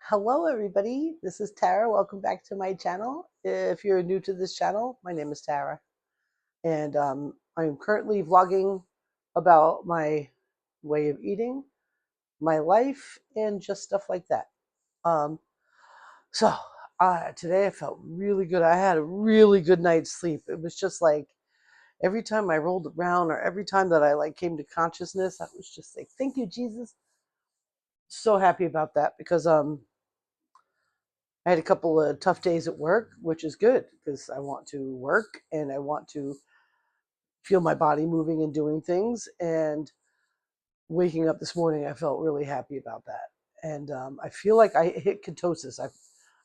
Hello, everybody. This is Tara. Welcome back to my channel. If you're new to this channel, my name is Tara, and I'm currently vlogging about my way of eating, my life, and just stuff like that. Um, so today I felt really good. I had a really good night's sleep. It was just like every time I rolled around, or every time that I came to consciousness, I was just like, "Thank you, Jesus." So happy about that because I had a couple of tough days at work, which is good because I want to work and I want to feel my body moving and doing things. And waking up this morning, I felt really happy about that. And I feel like I hit ketosis.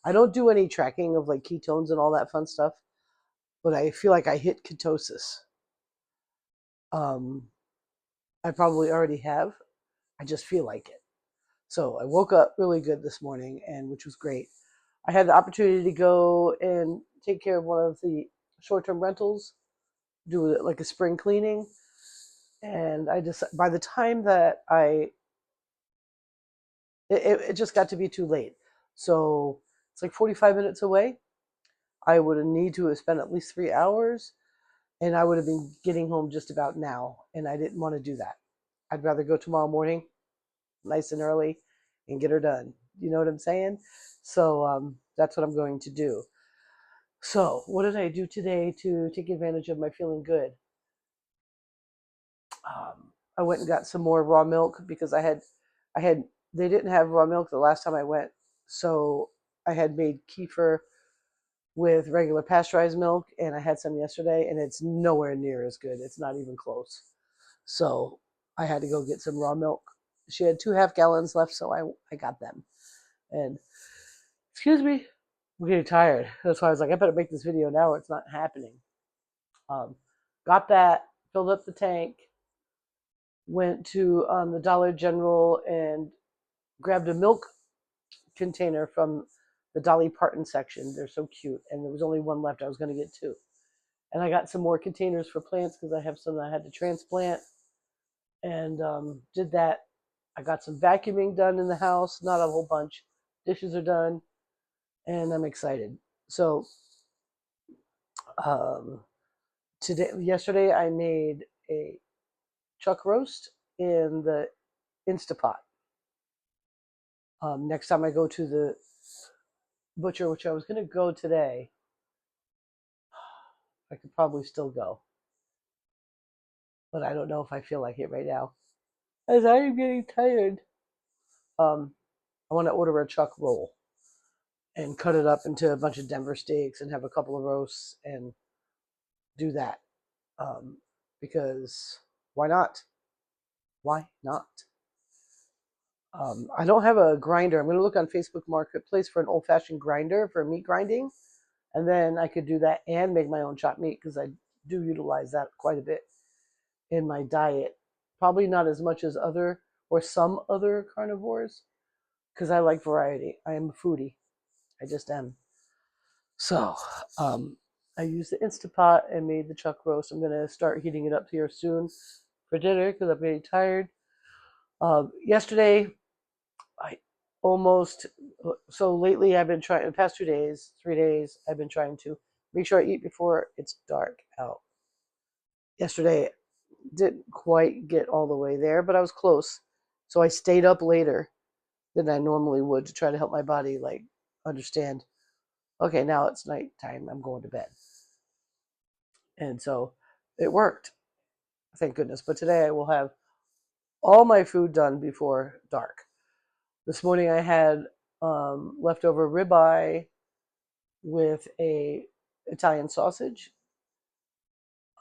I don't do any tracking of like ketones and all that fun stuff, but I feel like I hit ketosis. Um, I probably already have. I just feel like it. So I woke up really good this morning, and which was great. I had the opportunity to go and take care of one of the short-term rentals, do like a spring cleaning, and I just by the time that it just got to be too late. So it's like 45 minutes away. I would need to have spent at least 3 hours, and I would have been getting home just about now, and I didn't want to do that. I'd rather go tomorrow morning, nice and early, and get her done. You know what I'm saying? So that's what I'm going to do. So what did I do today to take advantage of my feeling good? I went and got some more raw milk because I had they didn't have raw milk the last time I went, so I had made kefir with regular pasteurized milk, and I had some yesterday, and it's nowhere near as good. It's not even close. So I had to go get some raw milk. She had 2 half gallons left, so I got them. And excuse me, I'm getting tired. That's why I was like, I better make this video now, or it's not happening. Um, got that, filled up the tank, went to the Dollar General and grabbed a milk container from the Dolly Parton section. They're so cute. And there was only one left. I was going to get two. And I got some more containers for plants because I have some that I had to transplant, and did that. I got some vacuuming done in the house, not a whole bunch. Dishes are done, and I'm excited. So um, yesterday, I made a chuck roast in the Instapot. Next time I go to the butcher, which I was going to go today, I could probably still go, but I don't know if I feel like it right now, as I am getting tired. Um, I want to order a chuck roll and cut it up into a bunch of Denver steaks and have a couple of roasts and do that. Um, because why not? Why not? I don't have a grinder. I'm going to look on Facebook Marketplace for an old-fashioned grinder for meat grinding, and then I could do that and make my own chopped meat because I do utilize that quite a bit in my diet. Probably not as much as other or some other carnivores because I like variety. I am a foodie. I just am. So I used the Instapot and made the chuck roast. I'm going to start heating it up here soon for dinner because I'm getting tired. Yesterday, I almost, so lately I've been trying, the past 2 days, 3 days, I've been trying to make sure I eat before it's dark out. Yesterday, didn't quite get all the way there, but I was close. So I stayed up later than I normally would to try to help my body understand, okay, now it's nighttime, I'm going to bed. And so it worked, thank goodness. But today I will have all my food done before dark. This morning I had leftover ribeye with a Italian sausage.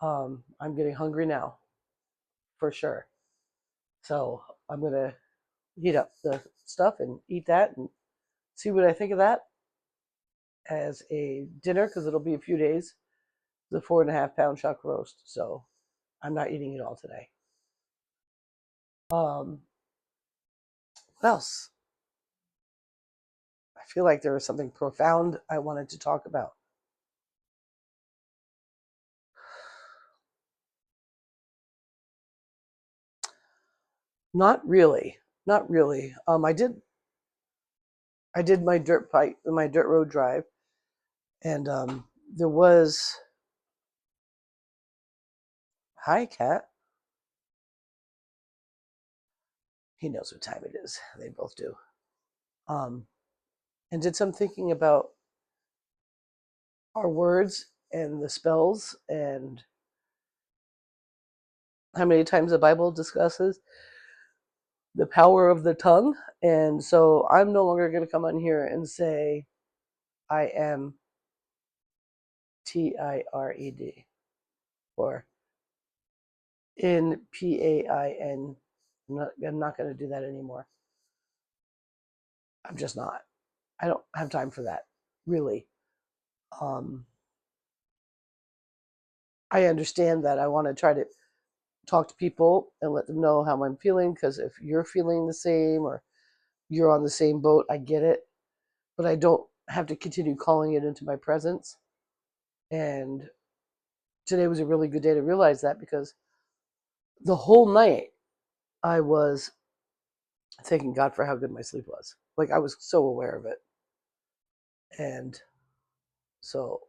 I'm getting hungry now, for sure. So I'm gonna heat up the stuff and eat that and see what I think of that as a dinner because it'll be a few days. The 4.5 pound chuck roast, so I'm not eating it all today. What else? I feel like there was something profound I wanted to talk about. Not really. Not really. I did I did my my dirt road drive, and there was, hi cat. He knows what time it is. They both do. Um, and did some thinking about our words and the spells and how many times the Bible discusses the power of the tongue. And so I'm no longer going to come on here and say I am TIRED or in PAIN. I'm not going to do that anymore. I'm just not. I don't have time for that, really. Um, I understand that I want to try to talk to people and let them know how I'm feeling, because if you're feeling the same or you're on the same boat, I get it. But I don't have to continue calling it into my presence. And today was a really good day to realize that, because the whole night I was thanking God for how good my sleep was. Like, I was so aware of it. And so,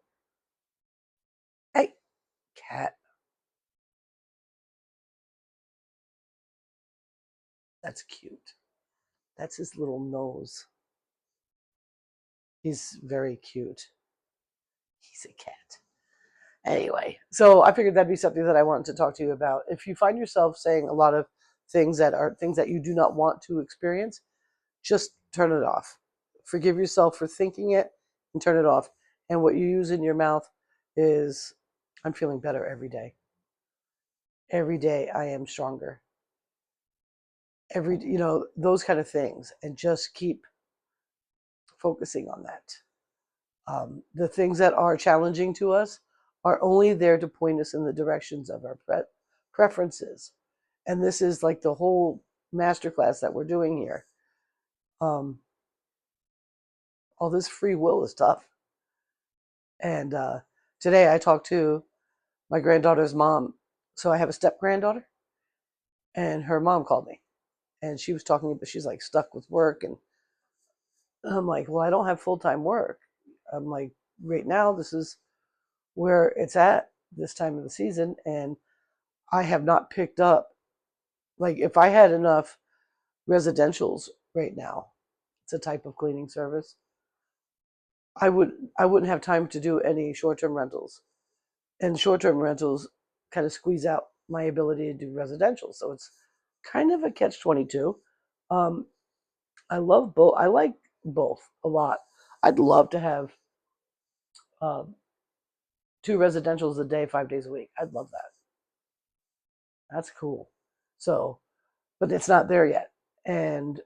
hey, cat, that's cute. That's his little nose. He's very cute. He's a cat. Anyway, so I figured that'd be something that I wanted to talk to you about. If you find yourself saying a lot of things that are things that you do not want to experience, just turn it off. Forgive yourself for thinking it and turn it off. And what you use in your mouth is, I'm feeling better every day. Every day I am stronger. Those kind of things. And just keep focusing on that. The things that are challenging to us are only there to point us in the directions of our preferences. And this is like the whole masterclass that we're doing here. Um, all this free will is tough. And today I talked to my granddaughter's mom. So I have a step granddaughter, and her mom called me, and she was talking, but she's like stuck with work. And I'm like, well, I don't have full time work. I'm like, right now, this is where it's at this time of the season, and I have not picked up. Like, if I had enough residentials right now, it's a type of cleaning service. I wouldn't have time to do any short term rentals, and short term rentals kind of squeeze out my ability to do residential. So it's kind of a catch 22. Um, I love both. I like both a lot. I'd love to have um, two residentials a day, 5 days a week. I'd love that. That's cool. So, but it's not there yet. And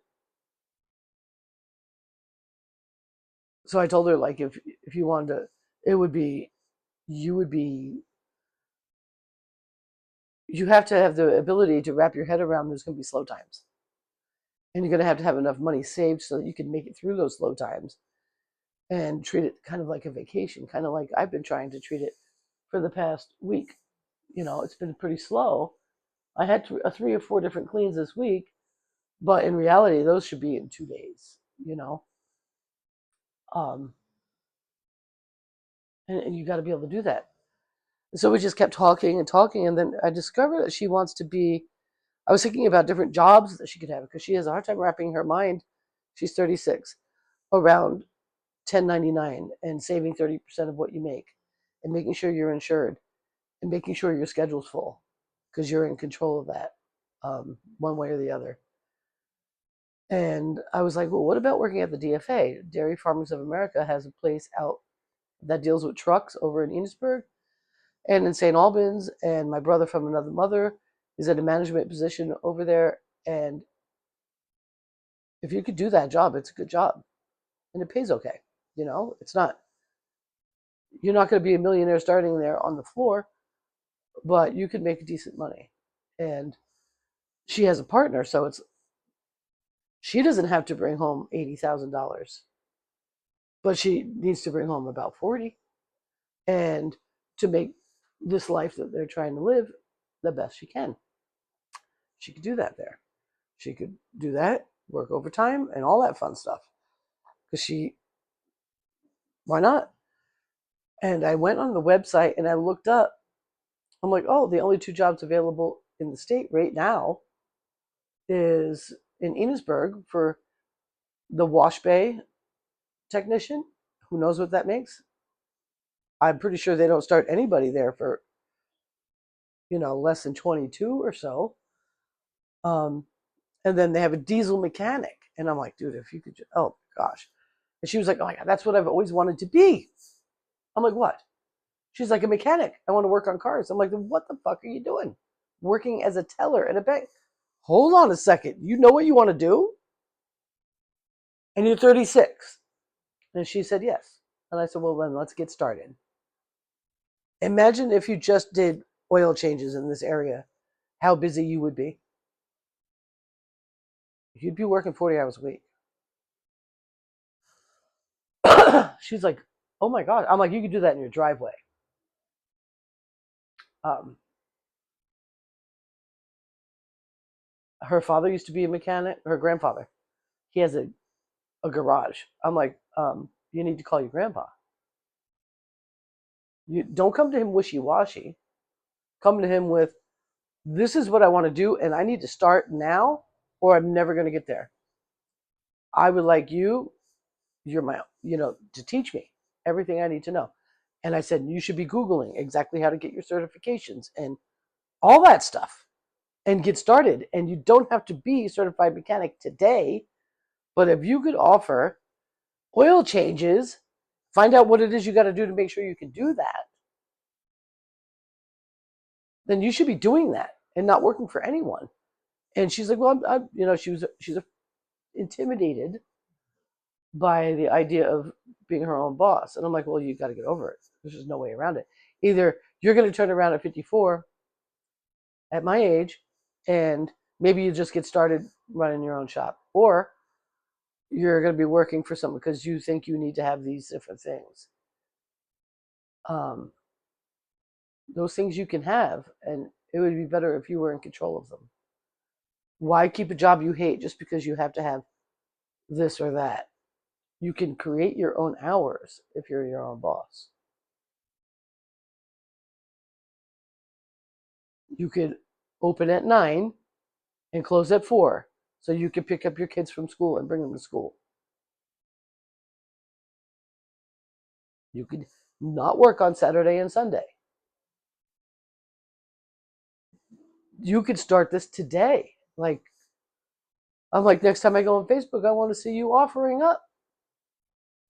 so I told her, like, if you wanted to, it would be, you would be, you have to have the ability to wrap your head around there's going to be slow times. And you're going to have enough money saved so that you can make it through those slow times and treat it kind of like a vacation, kind of like I've been trying to treat it for the past week. It's been pretty slow. I had 3 or 4 different cleans this week, but in reality, those should be in 2 days, um, and you got to be able to do that. So we just kept talking and talking, and then I discovered that she wants to be. I was thinking about different jobs that she could have, because she has a hard time wrapping her mind. She's 36, around 1099 and saving 30% of what you make, and making sure you're insured, and making sure your schedule's full, because you're in control of that, one way or the other. And I was like, well, what about working at the DFA? Dairy Farmers of America has a place out that deals with trucks over in Enosburg and in St. Albans. And my brother from another mother is in a management position over there. And if you could do that job, it's a good job. And it pays okay. It's not, you're not going to be a millionaire starting there on the floor, but you could make decent money. And she has a partner, so she doesn't have to bring home $80,000, but she needs to bring home about 40, and to make this life that they're trying to live the best she can. She could do that there. She could do that, work overtime, and all that fun stuff. because why not? And I went on the website and I looked up. I'm like, oh, the only two jobs available in the state right now is in Enosburg for the wash bay technician. Who knows what that makes? I'm pretty sure they don't start anybody there for, less than 22 or so. And then they have a diesel mechanic. And I'm like, dude, if you could oh gosh. And she was like, oh my God, that's what I've always wanted to be. I'm like, what? She's like, a mechanic. I want to work on cars. I'm like, what the fuck are you doing? Working as a teller at a bank. Hold on a second. You know what you want to do? And you're 36. And she said, yes. And I said, well, then let's get started. Imagine if you just did oil changes in this area, how busy you would be. You'd be working 40 hours a week. She's like, oh my God. I'm like, you could do that in your driveway. Her father used to be a mechanic, her grandfather. He has a garage. I'm like, you need to call your grandpa. You don't come to him wishy-washy. Come to him with, this is what I want to do, and I need to start now, or I'm never going to get there. I would like you're my, to teach me everything I need to know. And I said, you should be Googling exactly how to get your certifications and all that stuff and get started. And you don't have to be a certified mechanic today, but if you could offer oil changes, find out what it is you got to do to make sure you can do that, then you should be doing that and not working for anyone. And she's like, well, she's intimidated by the idea of being her own boss. And I'm like, well, you got to get over it. There's just no way around it. Either you're going to turn around at 54 at my age and maybe you just get started running your own shop, or you're going to be working for someone because you think you need to have these different things. Those things you can have, and it would be better if you were in control of them. Why keep a job you hate just because you have to have this or that? You can create your own hours if you're your own boss. You could open at 9 and close at 4, so you could pick up your kids from school and bring them to school. You could not work on Saturday and Sunday. You could start this today. I'm like, next time I go on Facebook, I want to see you offering up.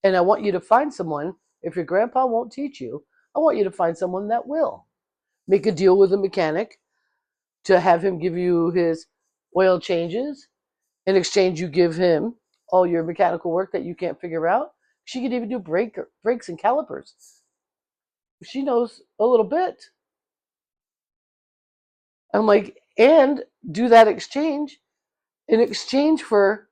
And I want you to find someone, if your grandpa won't teach you, I want you to find someone that will. Make a deal with a mechanic to have him give you his oil changes. In exchange, you give him all your mechanical work that you can't figure out. She could even do brakes and calipers. She knows a little bit. I'm like, and do that exchange in exchange for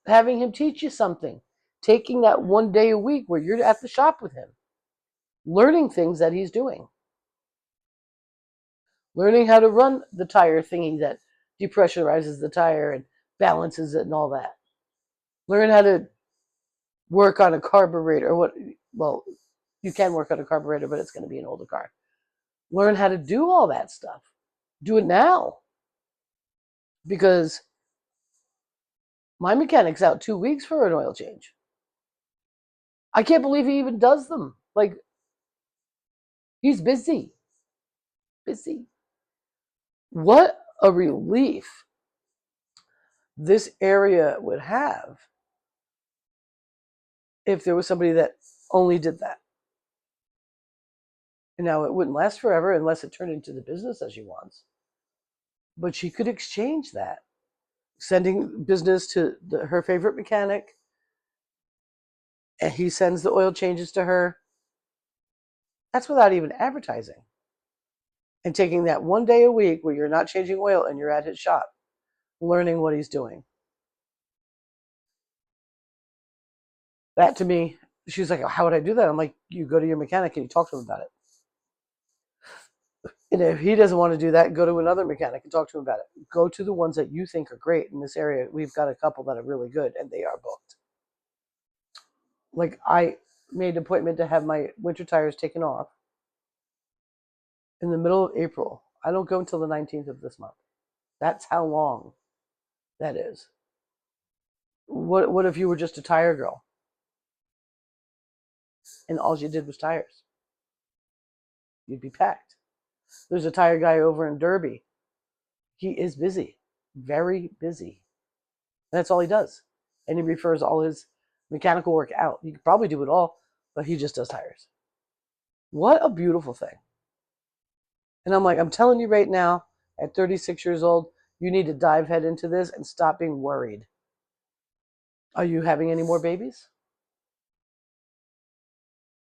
having him teach you something. Taking that one day a week where you're at the shop with him, learning things that he's doing. Learning how to run the tire thingy that depressurizes the tire and balances it and all that. Learn how to work on a carburetor. Well, you can work on a carburetor, but it's going to be an older car. Learn how to do all that stuff. Do it now. Because my mechanic's out 2 weeks for an oil change. I can't believe he even does them. He's busy. Busy. What a relief this area would have if there was somebody that only did that. And now it wouldn't last forever unless it turned into the business that she wants. But she could exchange that, sending business to her favorite mechanic, and he sends the oil changes to her. That's without even advertising. And taking that one day a week where you're not changing oil and you're at his shop, learning what he's doing. That to me, she's like, how would I do that? I'm like, you go to your mechanic and you talk to him about it. And if he doesn't want to do that, go to another mechanic and talk to him about it. Go to the ones that you think are great in this area. We've got a couple that are really good, and they are booked. Like I made an appointment to have my winter tires taken off in the middle of April. I don't go until the 19th of this month. That's how long that is. What if you were just a tire girl and all you did was tires? You'd be packed. There's a tire guy over in Derby. He is busy, very busy. That's all he does. And he refers all his mechanical work out. He could probably do it all, but he just does tires. What a beautiful thing. And I'm like, I'm telling you right now, at 36 years old, you need to dive head into this and stop being worried. Are you having any more babies?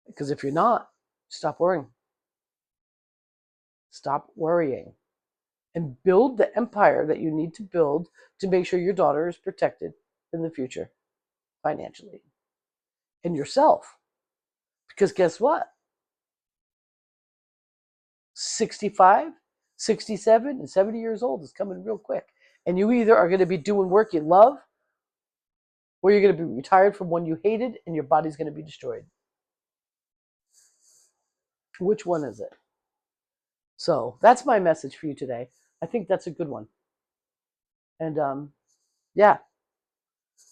Because if you're not, stop worrying. Stop worrying. And build the empire that you need to build to make sure your daughter is protected in the future financially. And yourself. Because guess what? 65, 67, and 70 years old is coming real quick. And you either are going to be doing work you love, or you're going to be retired from one you hated and your body's going to be destroyed. Which one is it? So that's my message for you today. I think that's a good one. And yeah,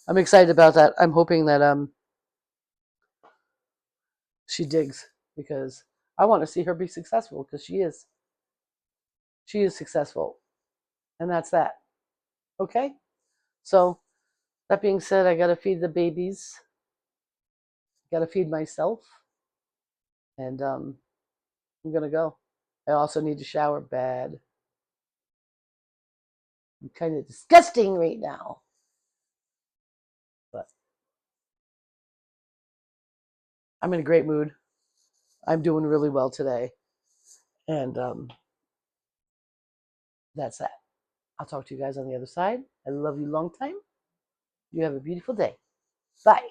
I'm excited about that. I'm hoping that she digs, because I want to see her be successful, because she is. She is successful. And that's that. Okay? So that being said, I got to feed the babies. Got to feed myself. And I'm going to go. I also need to shower bad. I'm kind of disgusting right now. But I'm in a great mood. I'm doing really well today. And that's that. I'll talk to you guys on the other side. I love you long time. You have a beautiful day. Bye.